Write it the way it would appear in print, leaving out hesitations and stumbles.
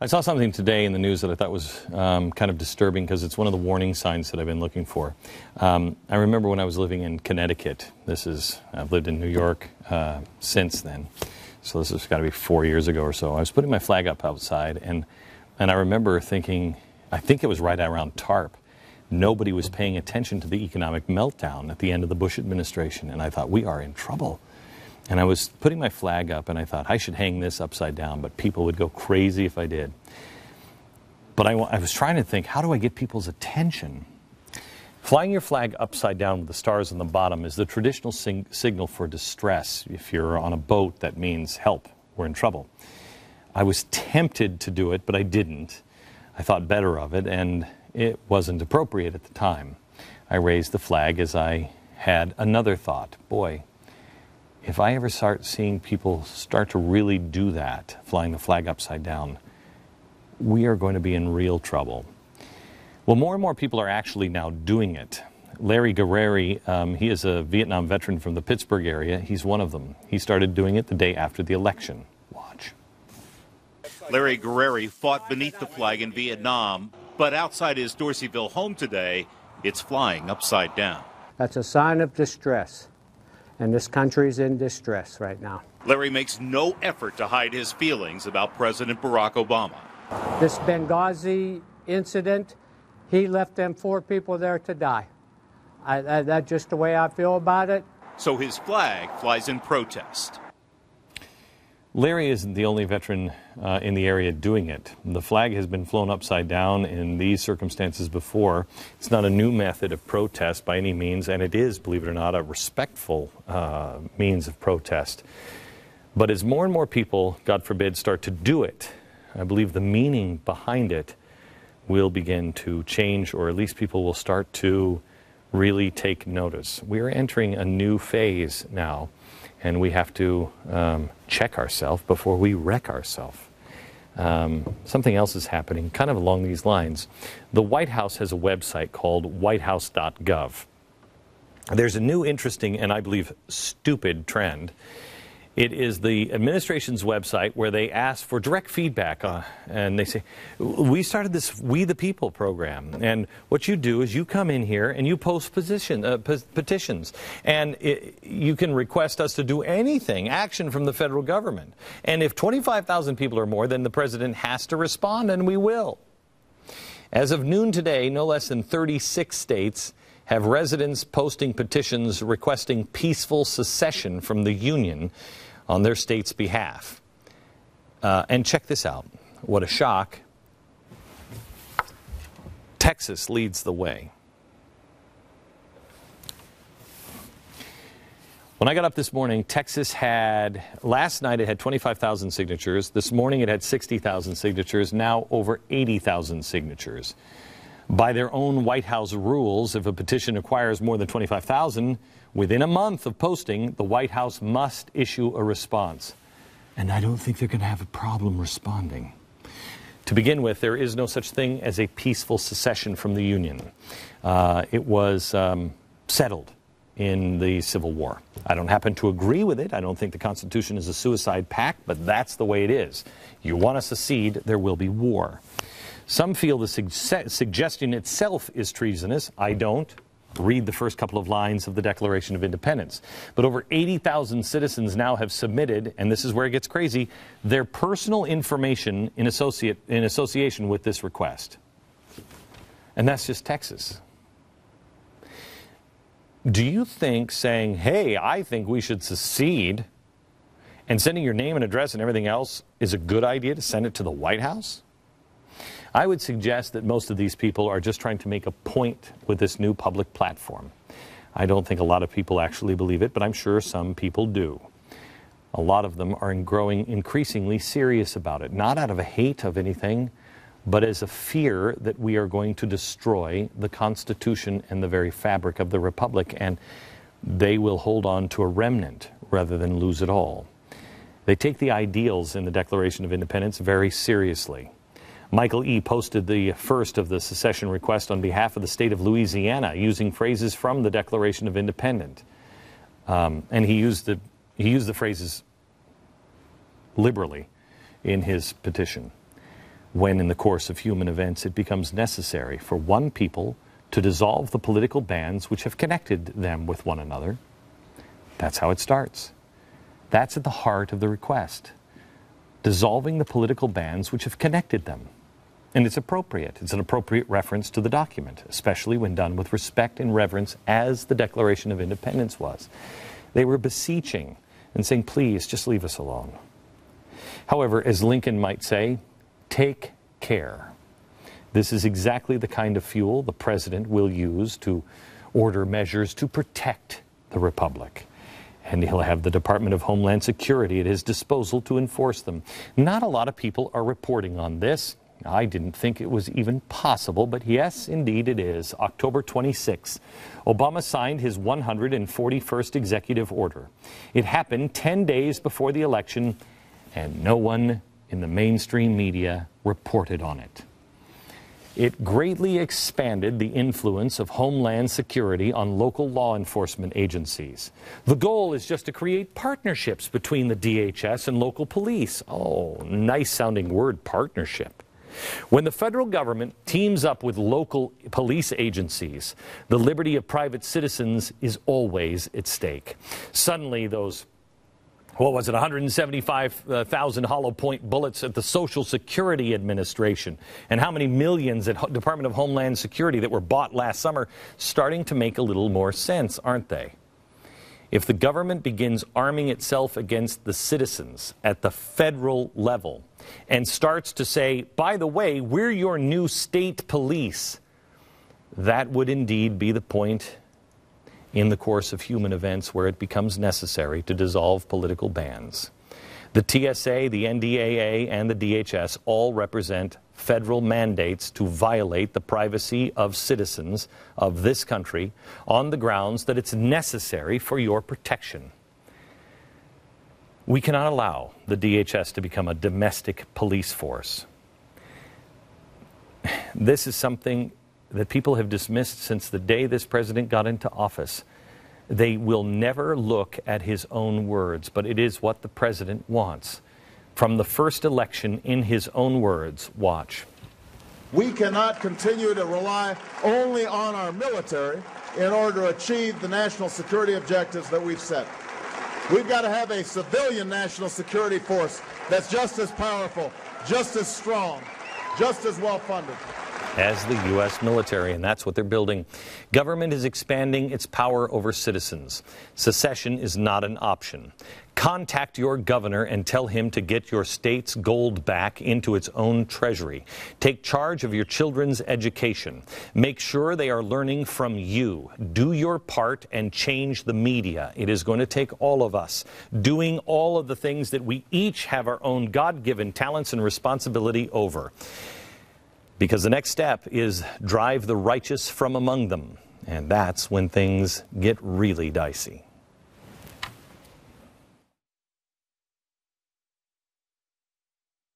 I saw something today in the news that I thought was kind of disturbing because it's one of the warning signs that I've been looking for. I remember when I was living in Connecticut. I've lived in New York since then. So this has got to be 4 years ago or so. I was putting my flag up outside, and I remember thinking, I think it was right around TARP, nobody was paying attention to the economic meltdown at the end of the Bush administration. And I thought, we are in trouble. And I was putting my flag up, and I thought, I should hang this upside down, but people would go crazy if I did. But I was trying to think, how do I get people's attention? Flying your flag upside down with the stars on the bottom is the traditional signal for distress. If you're on a boat, that means help, we're in trouble. I was tempted to do it, but I didn't. I thought better of it, and it wasn't appropriate at the time. I raised the flag as I had another thought. Boy, if I ever start seeing people start to really do that, flying the flag upside down, we are going to be in real trouble. Well, more and more people are actually now doing it. Larry Guerreri, he is a Vietnam veteran from the Pittsburgh area. He's one of them. He started doing it the day after the election. Watch. Larry Guerreri fought beneath the flag in Vietnam, but outside his Dorseyville home today, it's flying upside down. That's a sign of distress. And this country's in distress right now. Larry makes no effort to hide his feelings about President Barack Obama. This Benghazi incident, he left them 4 people there to die. That's just the way I feel about it. So his flag flies in protest. Larry isn't the only veteran in the area doing it. The flag has been flown upside down in these circumstances before. It's not a new method of protest by any means, and it is, believe it or not, a respectful means of protest. But as more and more people, God forbid, start to do it, I believe the meaning behind it will begin to change, or at least people will start to really take notice. We are entering a new phase now, and we have to check ourselves before we wreck ourselves. Something else is happening, kind of along these lines. The White House has a website called whitehouse.gov. There's a new, interesting, and I believe stupid trend. It is the administration's website where they ask for direct feedback, and they say, we started this We the People program, and what you do is you come in here and you post petitions, and you can request us to do anything, action from the federal government. And if 25,000 people or more, then the president has to respond, and we will. As of noon today, no less than 36 states have residents posting petitions requesting peaceful secession from the Union on their state's behalf. And check this out. What a shock. Texas leads the way. When I got up this morning, Texas had, last night it had 25,000 signatures. This morning it had 60,000 signatures, now over 80,000 signatures. By their own White House rules, if a petition requires more than 25,000, within a month of posting, the White House must issue a response. And I don't think they're going to have a problem responding. To begin with, there is no such thing as a peaceful secession from the Union. It was settled in the Civil War. I don't happen to agree with it. I don't think the Constitution is a suicide pact, but that's the way it is. You want to secede, there will be war. Some feel the suggestion itself is treasonous. I don't. Read the first couple of lines of the Declaration of Independence. But over 80,000 citizens now have submitted, and this is where it gets crazy, their personal information in association with this request. And that's just Texas. Do you think saying, hey, I think we should secede, and sending your name and address and everything else is a good idea to send it to the White House? I would suggest that most of these people are just trying to make a point with this new public platform. I don't think a lot of people actually believe it, but I'm sure some people do. A lot of them are growing increasingly serious about it, not out of a hate of anything, but as a fear that we are going to destroy the Constitution and the very fabric of the Republic, and they will hold on to a remnant rather than lose it all. They take the ideals in the Declaration of Independence very seriously. Michael E. posted the first of the secession requests on behalf of the state of Louisiana using phrases from the Declaration of Independence. And he used the phrases liberally in his petition. when in the course of human events it becomes necessary for one people to dissolve the political bands which have connected them with one another. That's how it starts. That's at the heart of the request. Dissolving the political bands which have connected them. And it's appropriate. It's an appropriate reference to the document, especially when done with respect and reverence, as the Declaration of Independence was. They were beseeching and saying, please, just leave us alone. However, as Lincoln might say, take care. This is exactly the kind of fuel the president will use to order measures to protect the Republic. And he'll have the Department of Homeland Security at his disposal to enforce them. Not a lot of people are reporting on this. I didn't think it was even possible, but yes, indeed it is. October 26, Obama signed his 141st executive order. It happened 10 days before the election, and no one in the mainstream media reported on it. It greatly expanded the influence of Homeland Security on local law enforcement agencies. The goal is just to create partnerships between the DHS and local police. Oh, nice sounding word, partnership. When the federal government teams up with local police agencies, the liberty of private citizens is always at stake. Suddenly those 175,000 hollow point bullets at the Social Security Administration, and how many millions at Department of Homeland Security that were bought last summer, starting to make a little more sense, aren't they? If the government begins arming itself against the citizens at the federal level and starts to say, by the way, we're your new state police, that would indeed be the point in the course of human events where it becomes necessary to dissolve political bands. The TSA, the NDAA, and the DHS all represent federal mandates to violate the privacy of citizens of this country on the grounds that it's necessary for your protection. We cannot allow the DHS to become a domestic police force. This is something that people have dismissed since the day this president got into office. They will never look at his own words, but it is what the president wants. From the first election, in his own words, watch. We cannot continue to rely only on our military in order to achieve the national security objectives that we've set. We've got to have a civilian national security force that's just as powerful, just as strong, just as well funded as the U.S. military, and that's what they're building. Government is expanding its power over citizens. Secession is not an option. Contact your governor and tell him to get your state's gold back into its own treasury. Take charge of your children's education. Make sure they are learning from you. Do your part and change the media. It is going to take all of us doing all of the things that we each have our own God-given talents and responsibility over. Because the next step is drive the righteous from among them. And that's when things get really dicey.